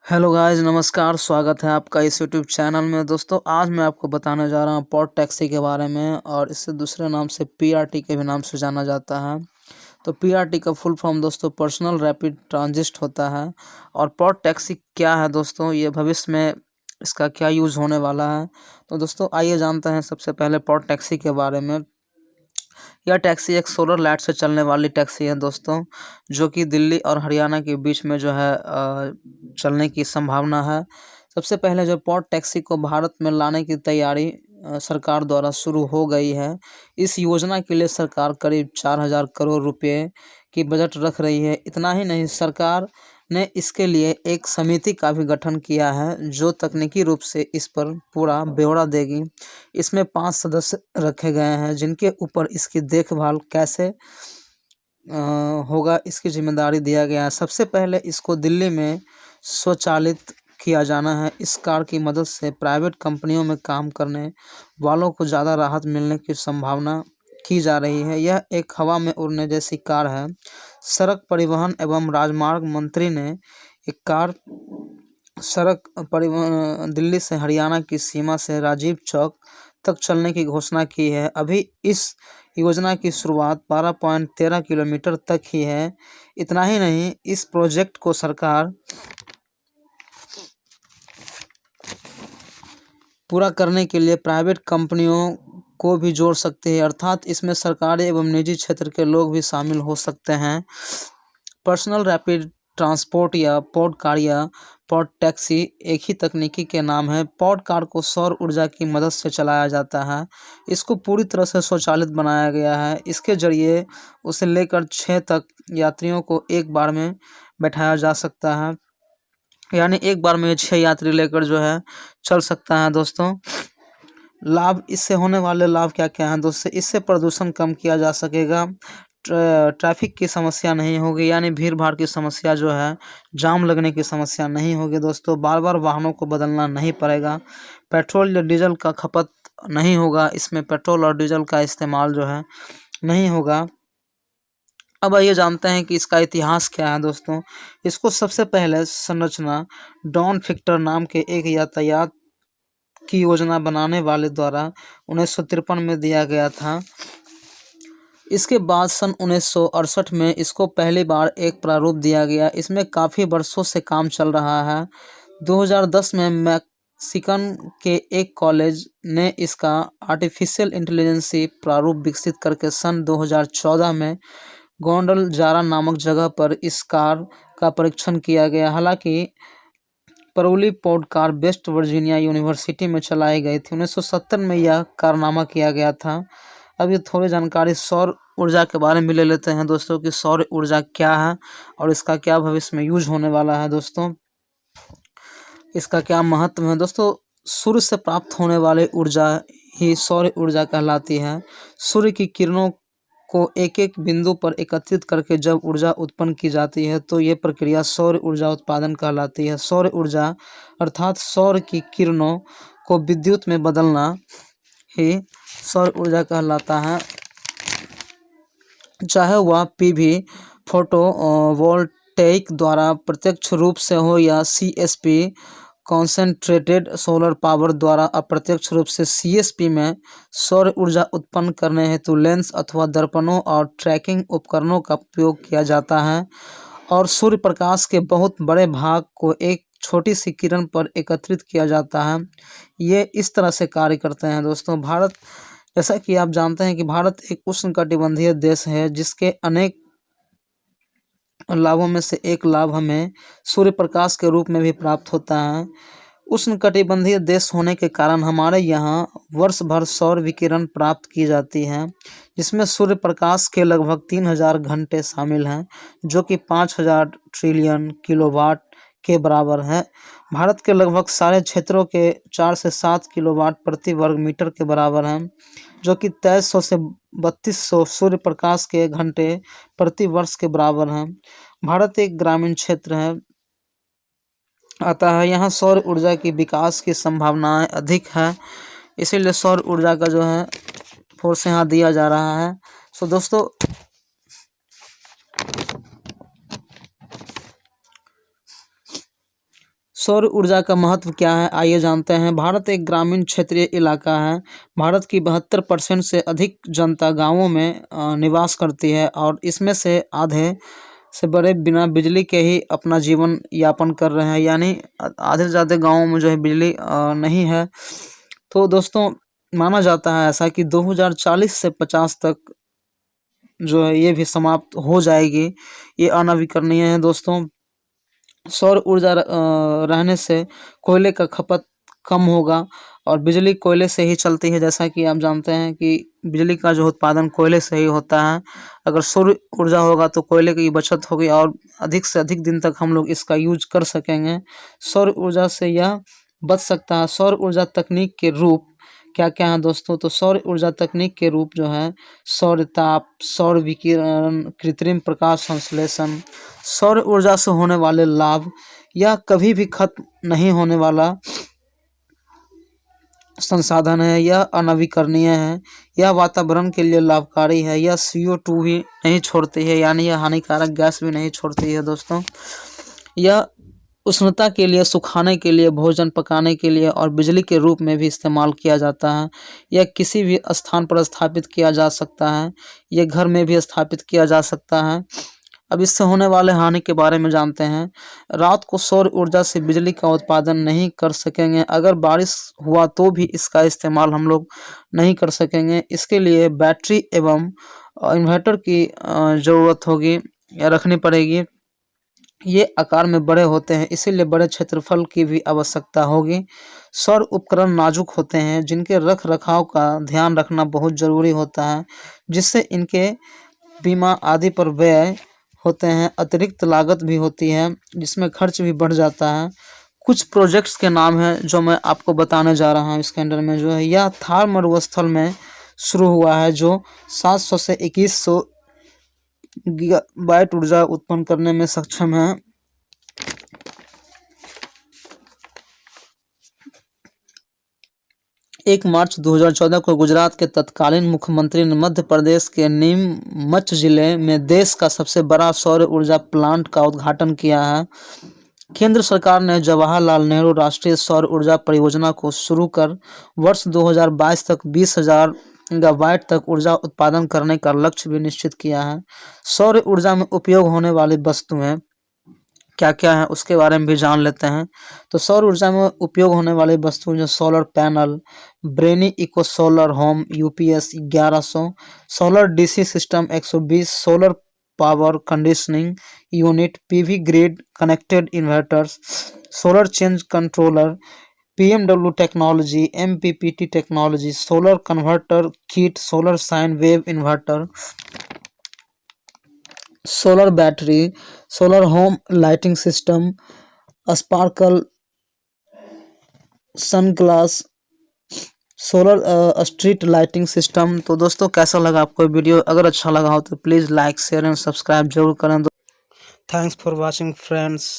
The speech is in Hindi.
हेलो गाइस, नमस्कार। स्वागत है आपका इस यूट्यूब चैनल में। दोस्तों, आज मैं आपको बताने जा रहा हूँ पॉड टैक्सी के बारे में, और इसे दूसरे नाम से पीआरटी के भी नाम से जाना जाता है। तो पीआरटी का फुल फॉर्म दोस्तों पर्सनल रैपिड ट्रांजिट होता है। और पॉड टैक्सी क्या है दोस्तों, ये भविष्य में इसका क्या यूज़ होने वाला है। तो दोस्तों आइए जानते हैं सबसे पहले पॉड टैक्सी के बारे में। यह टैक्सी एक सोलर लाइट से चलने वाली टैक्सी है दोस्तों, जो कि दिल्ली और हरियाणा के बीच में जो है चलने की संभावना है। सबसे पहले जो पॉड टैक्सी को भारत में लाने की तैयारी सरकार द्वारा शुरू हो गई है। इस योजना के लिए सरकार करीब 4,000 करोड़ रुपए की बजट रख रही है। इतना ही नहीं, सरकार ने इसके लिए एक समिति का भी गठन किया है, जो तकनीकी रूप से इस पर पूरा ब्यौरा देगी। इसमें 5 सदस्य रखे गए हैं, जिनके ऊपर इसकी देखभाल कैसे होगा इसकी जिम्मेदारी दिया गया है। सबसे पहले इसको दिल्ली में स्वचालित किया जाना है। इस कार की मदद से प्राइवेट कंपनियों में काम करने वालों को ज़्यादा राहत मिलने की संभावना की जा रही है। यह एक हवा में उड़ने जैसी कार है। सड़क परिवहन एवं राजमार्ग मंत्री ने एक कार सड़क परिवहन दिल्ली से हरियाणा की सीमा से राजीव चौक तक चलने की घोषणा की है। अभी इस योजना की शुरुआत 12.13 किलोमीटर तक ही है। इतना ही नहीं, इस प्रोजेक्ट को सरकार पूरा करने के लिए प्राइवेट कंपनियों को भी जोड़ सकती है, अर्थात इसमें सरकारी एवं निजी क्षेत्र के लोग भी शामिल हो सकते हैं। पर्सनल रैपिड ट्रांसपोर्ट या पॉड कार या पॉड टैक्सी एक ही तकनीकी के नाम है। पॉड कार को सौर ऊर्जा की मदद से चलाया जाता है। इसको पूरी तरह से स्वचालित बनाया गया है। इसके जरिए उसे लेकर 6 तक यात्रियों को एक बार में बैठाया जा सकता है, यानी एक बार में 6 यात्री लेकर जो है चल सकता है दोस्तों। लाभ, इससे होने वाले लाभ क्या क्या हैं दोस्तों? इससे प्रदूषण कम किया जा सकेगा। ट्रैफिक की समस्या नहीं होगी, यानी भीड़ भाड़ की समस्या जो है, जाम लगने की समस्या नहीं होगी दोस्तों। बार बार वाहनों को बदलना नहीं पड़ेगा। पेट्रोल या डीजल का खपत नहीं होगा। इसमें पेट्रोल और डीजल का इस्तेमाल जो है नहीं होगा। अब आइए जानते हैं कि इसका इतिहास क्या है दोस्तों। इसको सबसे पहले संरचना डॉन फिक्टर नाम के एक यातायात की योजना बनाने वाले द्वारा 1953 में दिया गया था। इसके बाद सन 1968 में इसको पहली बार एक प्रारूप दिया गया। इसमें काफ़ी वर्षों से काम चल रहा है। 2010 में मैक्सिकन के एक कॉलेज ने इसका आर्टिफिशियल इंटेलिजेंसी प्रारूप विकसित करके सन 2014 में गोंडलजारा नामक जगह पर इस कार का परीक्षण किया गया। हालांकि परोली pod car West Virginia University में चलाई गई थी। 1970 में यह कारनामा किया गया था। अब ये थोड़ी जानकारी सौर ऊर्जा के बारे में ले लेते हैं दोस्तों कि सौर ऊर्जा क्या है और इसका क्या भविष्य में यूज होने वाला है दोस्तों। इसका क्या महत्व है दोस्तों? सूर्य से प्राप्त होने वाली ऊर्जा ही सौर ऊर्जा कहलाती है। सूर्य की किरणों को एक एक बिंदु पर एकत्रित करके जब ऊर्जा उत्पन्न की जाती है, तो ये प्रक्रिया सौर ऊर्जा उत्पादन कहलाती है। सौर ऊर्जा अर्थात सौर की किरणों को विद्युत में बदलना ही सौर ऊर्जा कहलाता है। चाहे वह पीवी फोटो वोल्टेइक द्वारा प्रत्यक्ष रूप से हो या सीएसपी कॉन्सेंट्रेटेड सोलर पावर द्वारा अप्रत्यक्ष रूप से सीएसपी में सौर ऊर्जा उत्पन्न करने हेतु लेंस अथवा दर्पणों और ट्रैकिंग उपकरणों का उपयोग किया जाता है। और सूर्य प्रकाश के बहुत बड़े भाग को एक छोटी सी किरण पर एकत्रित किया जाता है। ये इस तरह से कार्य करते हैं दोस्तों। भारत, जैसा कि आप जानते हैं कि भारत एक उष्णकटिबंधीय देश है, जिसके अनेक लाभों में से एक लाभ हमें सूर्य प्रकाश के रूप में भी प्राप्त होता है। उष्णकटिबंधीय देश होने के कारण हमारे यहाँ वर्ष भर सौर विकिरण प्राप्त की जाती है, जिसमें सूर्य प्रकाश के लगभग 3,000 घंटे शामिल हैं, जो कि 5,000 ट्रिलियन किलोवाट के बराबर है। भारत के लगभग सारे क्षेत्रों के 4 से 7 किलोवाट प्रति वर्ग मीटर के बराबर हैं, जो कि 2300 से 3200 सूर्य प्रकाश के घंटे प्रति वर्ष के बराबर हैं। भारत एक ग्रामीण क्षेत्र है, आता है। यहाँ सौर ऊर्जा की विकास की संभावनाएं अधिक है, इसीलिए सौर ऊर्जा का जो है फोर्स यहाँ दिया जा रहा है। सो दोस्तों, सौर ऊर्जा का महत्व क्या है, आइए जानते हैं। भारत एक ग्रामीण क्षेत्रीय इलाका है। भारत की 72% से अधिक जनता गांवों में निवास करती है और इसमें से आधे से बड़े बिना बिजली के ही अपना जीवन यापन कर रहे हैं, यानी आधे से ज़्यादा गाँवों में जो है बिजली नहीं है। तो दोस्तों माना जाता है ऐसा कि 2040 से 50 तक जो है ये भी समाप्त हो जाएगी, ये अनवीकरणीय है दोस्तों। सौर ऊर्जा रहने से कोयले का खपत कम होगा और बिजली कोयले से ही चलती है, जैसा कि आप जानते हैं कि बिजली का जो उत्पादन कोयले से ही होता है। अगर सौर ऊर्जा होगा तो कोयले की बचत होगी और अधिक से अधिक दिन तक हम लोग इसका यूज कर सकेंगे। सौर ऊर्जा से यह बच सकता है। सौर ऊर्जा तकनीक के रूप क्या क्या हैं दोस्तों? तो सौर ऊर्जा तकनीक के रूप जो है सौर ताप, सौर विकिरण, कृत्रिम प्रकाश संश्लेषण। सौर ऊर्जा से होने वाले लाभ, यह कभी भी खत्म नहीं होने वाला संसाधन है, यह अनवीकरणीय है, यह वातावरण के लिए लाभकारी है, यह CO2 भी नहीं छोड़ती है, यानी यह हानिकारक गैस भी नहीं छोड़ती है दोस्तों। यह उष्णता के लिए, सुखाने के लिए, भोजन पकाने के लिए और बिजली के रूप में भी इस्तेमाल किया जाता है। यह किसी भी स्थान पर स्थापित किया जा सकता है, यह घर में भी स्थापित किया जा सकता है। अब इससे होने वाले हानि के बारे में जानते हैं। रात को सौर ऊर्जा से बिजली का उत्पादन नहीं कर सकेंगे। अगर बारिश हुआ तो भी इसका इस्तेमाल हम लोग नहीं कर सकेंगे। इसके लिए बैटरी एवं इन्वर्टर की ज़रूरत होगी या रखनी पड़ेगी। ये आकार में बड़े होते हैं, इसीलिए बड़े क्षेत्रफल की भी आवश्यकता होगी। सौर उपकरण नाजुक होते हैं, जिनके रख रखाव का ध्यान रखना बहुत ज़रूरी होता है, जिससे इनके बीमा आदि पर व्यय होते हैं। अतिरिक्त लागत भी होती है, जिसमें खर्च भी बढ़ जाता है। कुछ प्रोजेक्ट्स के नाम हैं जो मैं आपको बताने जा रहा हूँ। इसके अंदर में जो है यह थार मरुस्थल में शुरू हुआ है, जो 700 से 2100 गीगावाट ऊर्जा उत्पन्न करने में सक्षम है। एक मार्च 2014 को गुजरात के तत्कालीन मुख्यमंत्री ने मध्य प्रदेश के नीमच जिले में देश का सबसे बड़ा सौर ऊर्जा प्लांट का उद्घाटन किया है। केंद्र सरकार ने जवाहरलाल नेहरू राष्ट्रीय सौर ऊर्जा परियोजना को शुरू कर वर्ष 2022 तक 20,000 गीगावाट तक ऊर्जा उत्पादन करने का लक्ष्य भी निश्चित किया है। सौर ऊर्जा में उपयोग होने वाली वस्तुएं क्या क्या है उसके बारे में भी जान लेते हैं। तो सौर ऊर्जा में उपयोग होने वाली वस्तुएं जो solar panel, brainy eco solar home UPS 1100, solar DC system 120, solar power conditioning unit, PV grid connected inverters, solar change controller, PMW technology, MPPT technology, solar converter kit, solar sine wave inverter, solar battery, solar home lighting system, sparkle sunglass, solar street lighting system. तो दोस्तों कैसा लगा आपको वीडियो? अगर अच्छा लगा हो तो please like, share and subscribe जरूर करें। Thanks for watching friends.